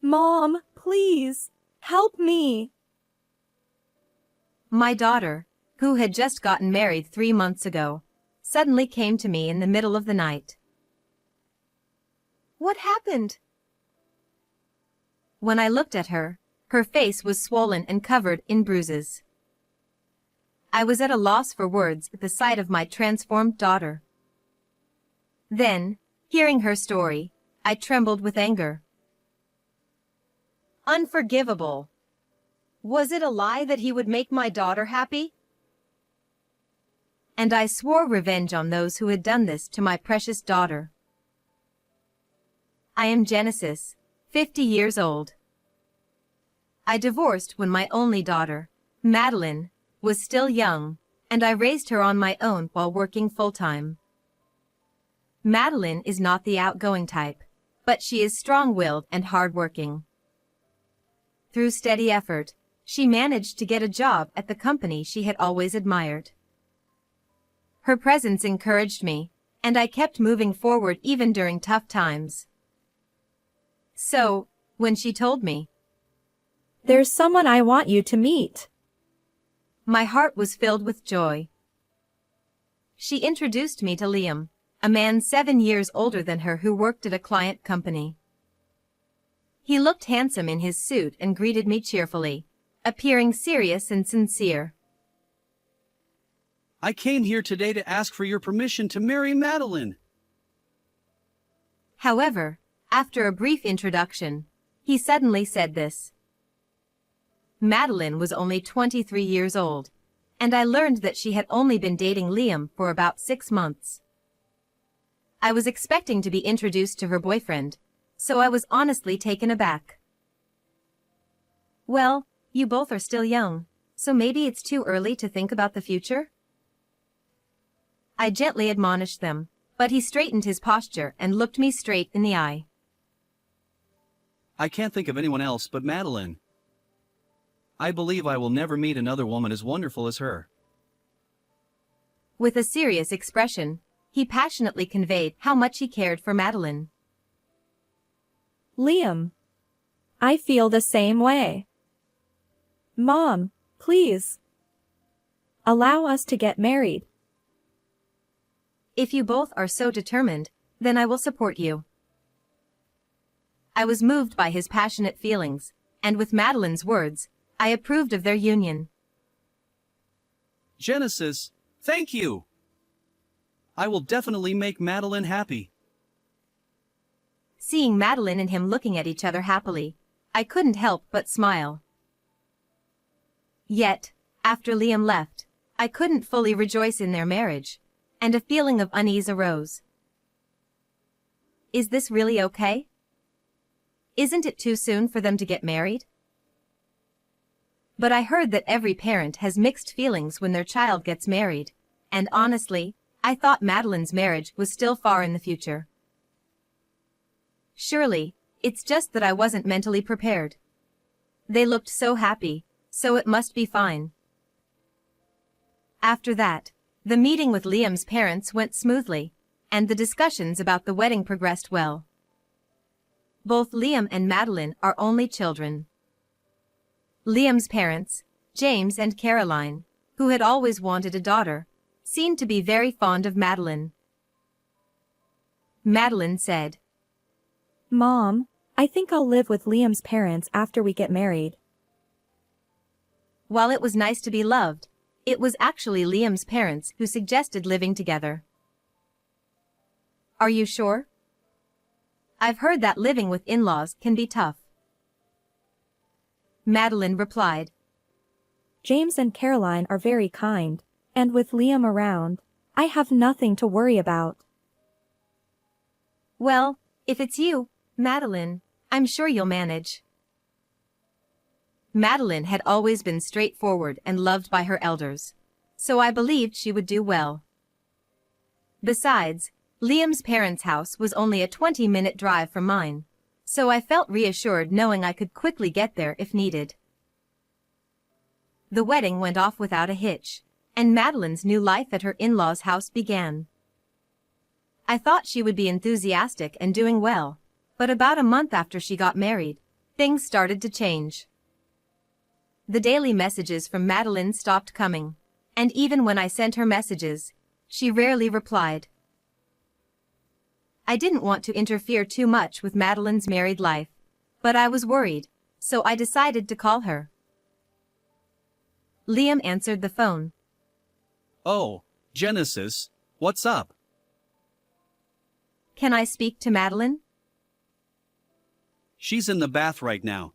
Mom, please, help me. My daughter, who had just gotten married 3 months ago, suddenly came to me in the middle of the night. What happened? When I looked at her, her face was swollen and covered in bruises. I was at a loss for words at the sight of my transformed daughter. Then, hearing her story, I trembled with anger. Unforgivable. Was it a lie that he would make my daughter happy? And I swore revenge on those who had done this to my precious daughter. I am Genesis, 50 years old. I divorced when my only daughter, Madeline, was still young, and I raised her on my own while working full-time. Madeline is not the outgoing type, but she is strong-willed and hard-working. Through steady effort, she managed to get a job at the company she had always admired. Her presence encouraged me, and I kept moving forward even during tough times. So, when she told me, "There's someone I want you to meet," my heart was filled with joy. She introduced me to Liam, a man 7 years older than her who worked at a client company. He looked handsome in his suit and greeted me cheerfully, appearing serious and sincere. I came here today to ask for your permission to marry Madeline. However, after a brief introduction, he suddenly said this. Madeline was only 23 years old, and I learned that she had only been dating Liam for about 6 months. I was expecting to be introduced to her boyfriend, so I was honestly taken aback. Well, you both are still young, so maybe it's too early to think about the future? I gently admonished them, but he straightened his posture and looked me straight in the eye. I can't think of anyone else but Madeline. I believe I will never meet another woman as wonderful as her. With a serious expression, he passionately conveyed how much he cared for Madeline. Liam, I feel the same way. Mom, please, allow us to get married. If you both are so determined, then I will support you. I was moved by his passionate feelings, and with Madeline's words, I approved of their union. Genesis, thank you. I will definitely make Madeline happy. Seeing Madeline and him looking at each other happily, I couldn't help but smile. Yet, after Liam left, I couldn't fully rejoice in their marriage, and a feeling of unease arose. Is this really okay? Isn't it too soon for them to get married? But I heard that every parent has mixed feelings when their child gets married, and honestly, I thought Madeline's marriage was still far in the future. Surely, it's just that I wasn't mentally prepared. They looked so happy, so it must be fine. After that, the meeting with Liam's parents went smoothly, and the discussions about the wedding progressed well. Both Liam and Madeline are only children. Liam's parents, James and Caroline, who had always wanted a daughter, seemed to be very fond of Madeline. Madeline said, Mom, I think I'll live with Liam's parents after we get married. While it was nice to be loved, it was actually Liam's parents who suggested living together. Are you sure? I've heard that living with in-laws can be tough. Madeline replied, James and Caroline are very kind, and with Liam around, I have nothing to worry about. Well, if it's you, Madeline, I'm sure you'll manage. Madeline had always been straightforward and loved by her elders, so I believed she would do well. Besides, Liam's parents' house was only a 20-minute drive from mine, so I felt reassured knowing I could quickly get there if needed. The wedding went off without a hitch, and Madeline's new life at her in-laws' house began. I thought she would be enthusiastic and doing well, but about a month after she got married, things started to change. The daily messages from Madeline stopped coming, and even when I sent her messages, she rarely replied. I didn't want to interfere too much with Madeline's married life, but I was worried, so I decided to call her. Liam answered the phone. Oh, Genesis, what's up? Can I speak to Madeline? She's in the bath right now.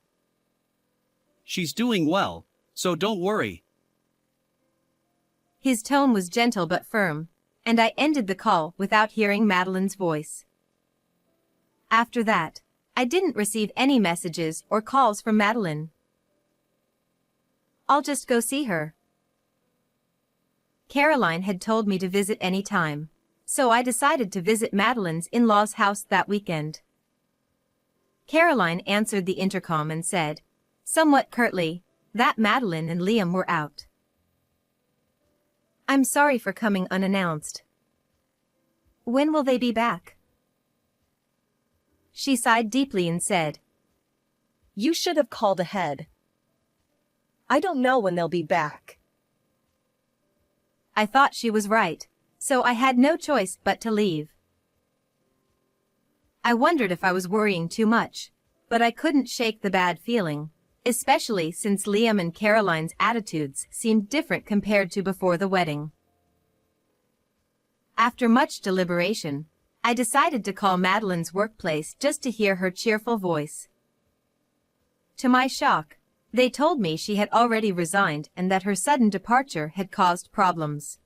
She's doing well, so don't worry. His tone was gentle but firm, and I ended the call without hearing Madeline's voice. After that, I didn't receive any messages or calls from Madeline. I'll just go see her. Caroline had told me to visit any time, so I decided to visit Madeline's in-laws' house that weekend. Caroline answered the intercom and said, somewhat curtly, that Madeline and Liam were out. I'm sorry for coming unannounced. When will they be back? She sighed deeply and said, You should have called ahead. I don't know when they'll be back. I thought she was right, so I had no choice but to leave. I wondered if I was worrying too much, but I couldn't shake the bad feeling, especially since Liam and Caroline's attitudes seemed different compared to before the wedding. After much deliberation, I decided to call Madeline's workplace just to hear her cheerful voice. To my shock, they told me she had already resigned and that her sudden departure had caused problems.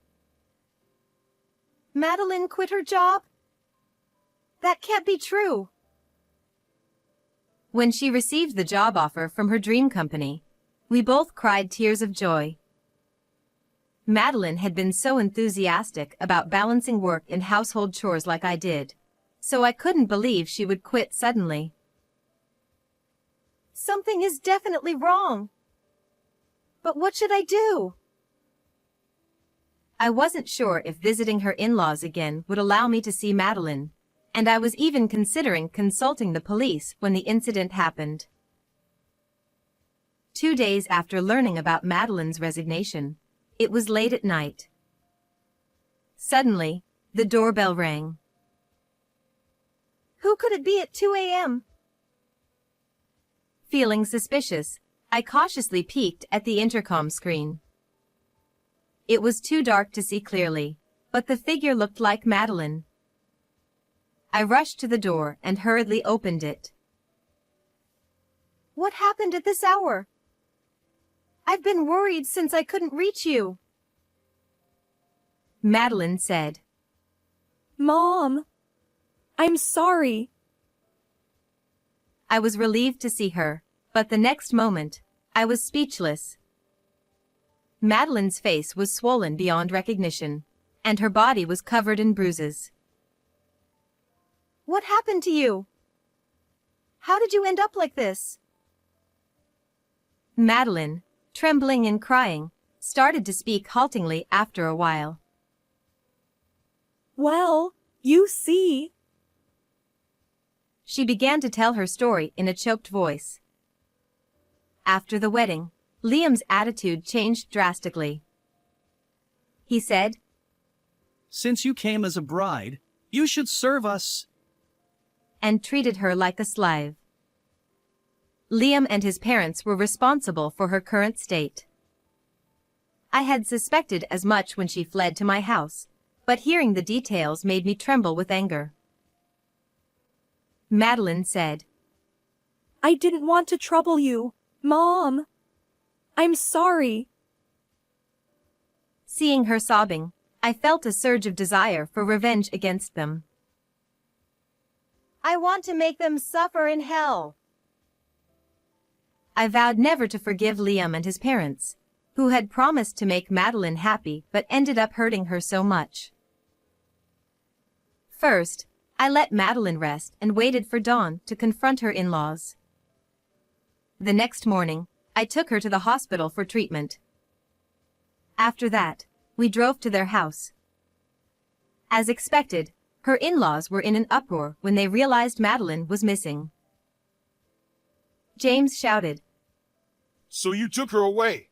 Madeline quit her job? That can't be true. When she received the job offer from her dream company, we both cried tears of joy. Madeline had been so enthusiastic about balancing work and household chores like I did, so I couldn't believe she would quit suddenly. Something is definitely wrong. But what should I do? I wasn't sure if visiting her in-laws again would allow me to see Madeline, and I was even considering consulting the police when the incident happened. 2 days after learning about Madeline's resignation, it was late at night. Suddenly, the doorbell rang. Who could it be at 2 a.m.? Feeling suspicious, I cautiously peeked at the intercom screen. It was too dark to see clearly, but the figure looked like Madeline. I rushed to the door and hurriedly opened it. What happened at this hour? I've been worried since I couldn't reach you. Madeline said, Mom, I'm sorry. I was relieved to see her, but the next moment, I was speechless. Madeline's face was swollen beyond recognition, and her body was covered in bruises. What happened to you? How did you end up like this? Madeline, trembling and crying, started to speak haltingly after a while. Well, you see. She began to tell her story in a choked voice. After the wedding, Liam's attitude changed drastically. He said, Since you came as a bride, you should serve us. And treated her like a slave. Liam and his parents were responsible for her current state. I had suspected as much when she fled to my house, but hearing the details made me tremble with anger. Madeline said, I didn't want to trouble you, Mom. I'm sorry. Seeing her sobbing, I felt a surge of desire for revenge against them. I want to make them suffer in hell. I vowed never to forgive Liam and his parents, who had promised to make Madeline happy but ended up hurting her so much. First, I let Madeline rest and waited for dawn to confront her in-laws. The next morning, I took her to the hospital for treatment. After that, we drove to their house. As expected, her in-laws were in an uproar when they realized Madeline was missing. James shouted, So you took her away.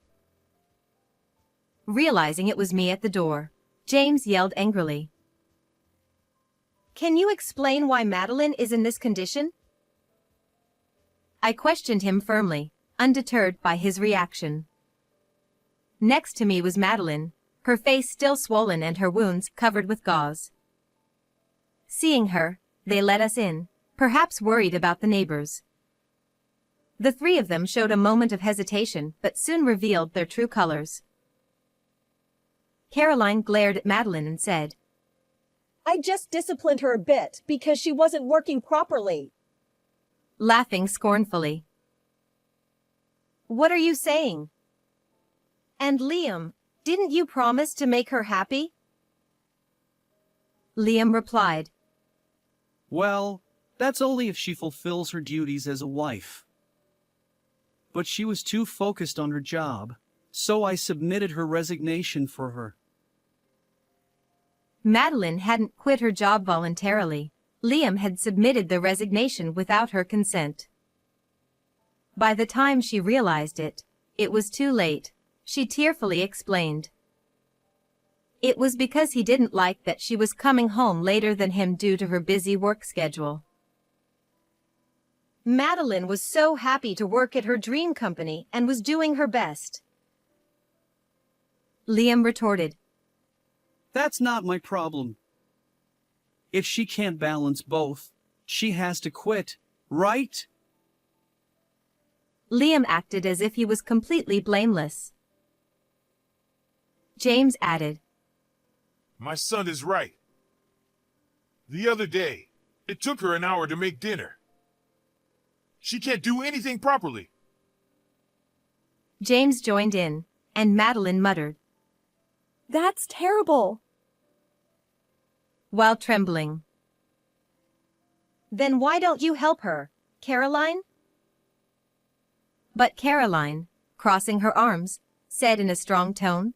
realizing it was me at the door. James yelled angrily. Can you explain why Madeline is in this condition? I questioned him firmly, undeterred by his reaction. Next to me was Madeline, her face still swollen and her wounds covered with gauze. Seeing her, they let us in, perhaps worried about the neighbors. The three of them showed a moment of hesitation but soon revealed their true colors. Caroline glared at Madeline and said, I just disciplined her a bit because she wasn't working properly. laughing scornfully. What are you saying? And Liam, didn't you promise to make her happy? Liam replied, Well, that's only if she fulfills her duties as a wife. But she was too focused on her job, so I submitted her resignation for her. Madeline hadn't quit her job voluntarily. Liam had submitted the resignation without her consent. By the time she realized it, it was too late, she tearfully explained. It was because he didn't like that she was coming home later than him due to her busy work schedule. Madeline was so happy to work at her dream company and was doing her best. Liam retorted, That's not my problem. If she can't balance both, she has to quit, right? Liam acted as if he was completely blameless. James added, My son is right. The other day, it took her an hour to make dinner. She can't do anything properly. James joined in, and Madeline muttered, That's terrible. while trembling. Then why don't you help her, Caroline? But Caroline, crossing her arms, said in a strong tone,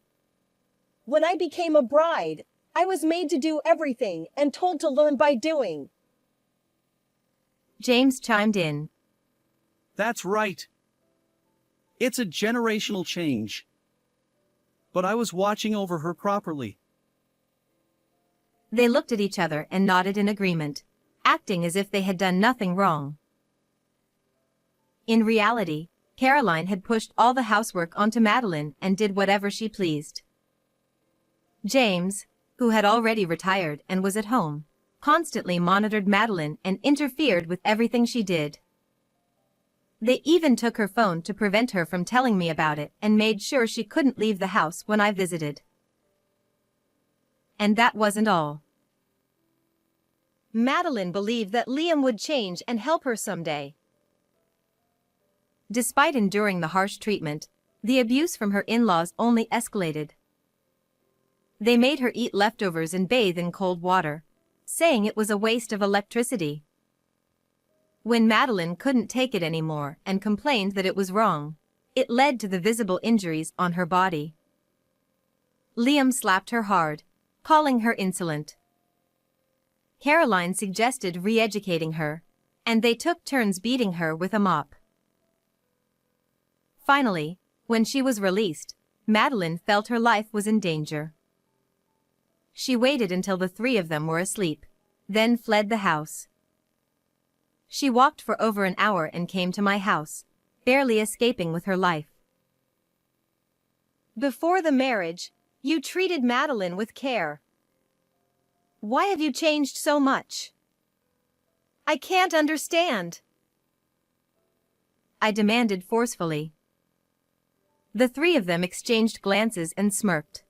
When I became a bride, I was made to do everything and told to learn by doing. James chimed in, That's right. It's a generational change. But I was watching over her properly. They looked at each other and nodded in agreement, acting as if they had done nothing wrong. In reality, Caroline had pushed all the housework onto Madeline and did whatever she pleased. James, who had already retired and was at home, constantly monitored Madeline and interfered with everything she did. They even took her phone to prevent her from telling me about it and made sure she couldn't leave the house when I visited. And that wasn't all. Madeline believed that Liam would change and help her someday. Despite enduring the harsh treatment, the abuse from her in-laws only escalated. They made her eat leftovers and bathe in cold water, saying it was a waste of electricity. When Madeline couldn't take it anymore and complained that it was wrong, it led to the visible injuries on her body. Liam slapped her hard, calling her insolent. Caroline suggested re-educating her, and they took turns beating her with a mop. Finally, when she was released, Madeline felt her life was in danger. She waited until the three of them were asleep, then fled the house. She walked for over an hour and came to my house, barely escaping with her life. Before the marriage, you treated Madeline with care. Why have you changed so much? I can't understand, I demanded forcefully. The three of them exchanged glances and smirked.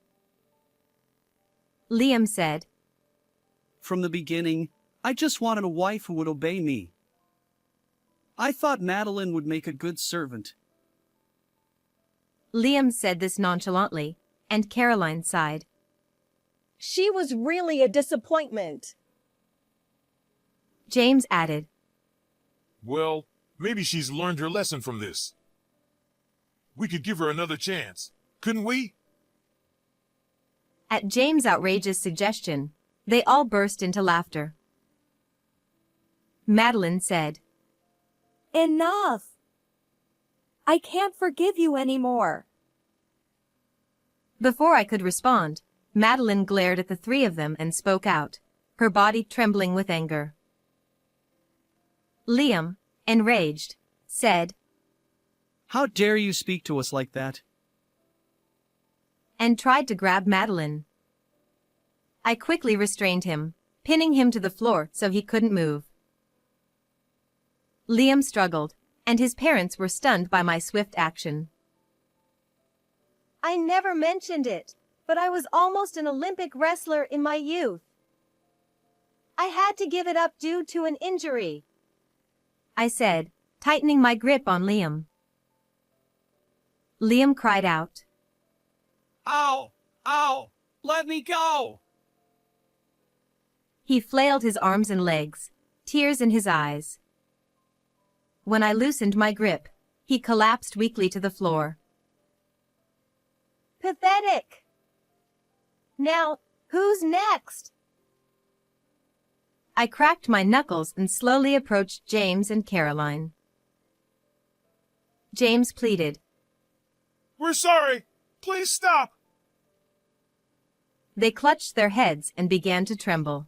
Liam said, From the beginning, I just wanted a wife who would obey me. I thought Madeline would make a good servant. Liam said this nonchalantly, and Caroline sighed. She was really a disappointment. James added, Well, maybe she's learned her lesson from this. We could give her another chance, couldn't we? At James' outrageous suggestion, they all burst into laughter. Madeline said, Enough. I can't forgive you anymore. Before I could respond, Madeline glared at the three of them and spoke out, her body trembling with anger. Liam, enraged, said, How dare you speak to us like that? and tried to grab Madeline. I quickly restrained him, pinning him to the floor so he couldn't move. Liam struggled, and his parents were stunned by my swift action. I never mentioned it, but I was almost an Olympic wrestler in my youth. I had to give it up due to an injury, I said, tightening my grip on Liam. Liam cried out. Ow! Ow! Let me go! He flailed his arms and legs, tears in his eyes. When I loosened my grip, he collapsed weakly to the floor. Pathetic. Now, who's next? I cracked my knuckles and slowly approached James and Caroline. James pleaded. We're sorry. Please stop. They clutched their heads and began to tremble.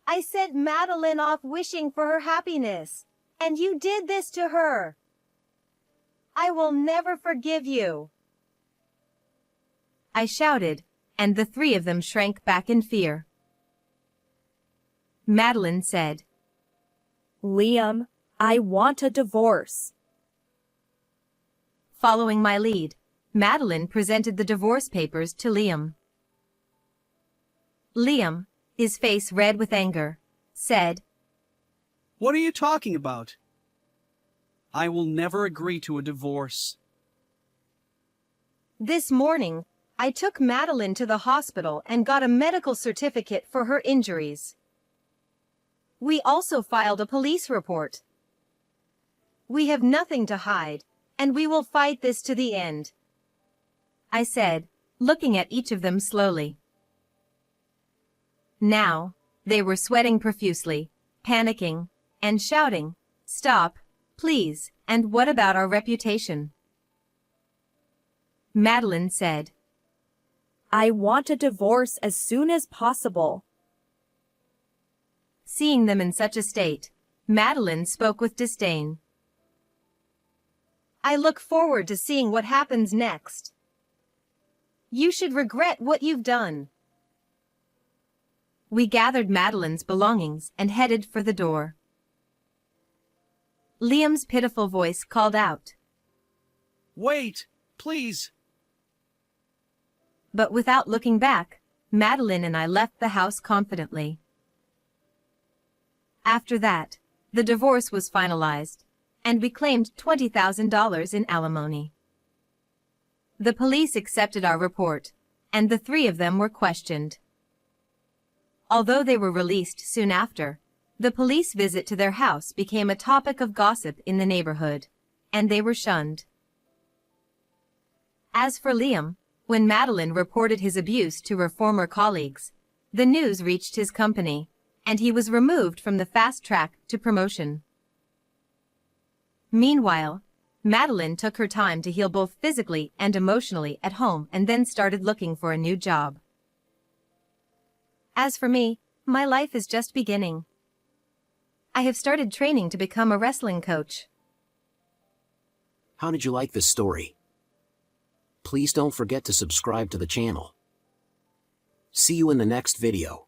I sent Madeline off wishing for her happiness, and you did this to her. I will never forgive you. I shouted, and the three of them shrank back in fear. Madeline said, Liam, I want a divorce. Following my lead, Madeline presented the divorce papers to Liam. Liam, his face red with anger, said, What are you talking about? I will never agree to a divorce. This morning, I took Madeline to the hospital and got a medical certificate for her injuries. We also filed a police report. We have nothing to hide, and we will fight this to the end, I said, looking at each of them slowly. Now, they were sweating profusely, panicking, and shouting, Stop, please, and what about our reputation? Madeline said, I want a divorce as soon as possible. Seeing them in such a state, Madeline spoke with disdain. I look forward to seeing what happens next. You should regret what you've done. We gathered Madeline's belongings and headed for the door. Liam's pitiful voice called out. Wait, please. But without looking back, Madeline and I left the house confidently. After that, the divorce was finalized, and we claimed $20,000 in alimony. The police accepted our report, and the three of them were questioned. Although they were released soon after, the police visit to their house became a topic of gossip in the neighborhood, and they were shunned. As for Liam, when Madeline reported his abuse to her former colleagues, the news reached his company, and he was removed from the fast track to promotion. Meanwhile, Madeline took her time to heal both physically and emotionally at home and then started looking for a new job. As for me, my life is just beginning. I have started training to become a wrestling coach. How did you like this story? Please don't forget to subscribe to the channel. See you in the next video.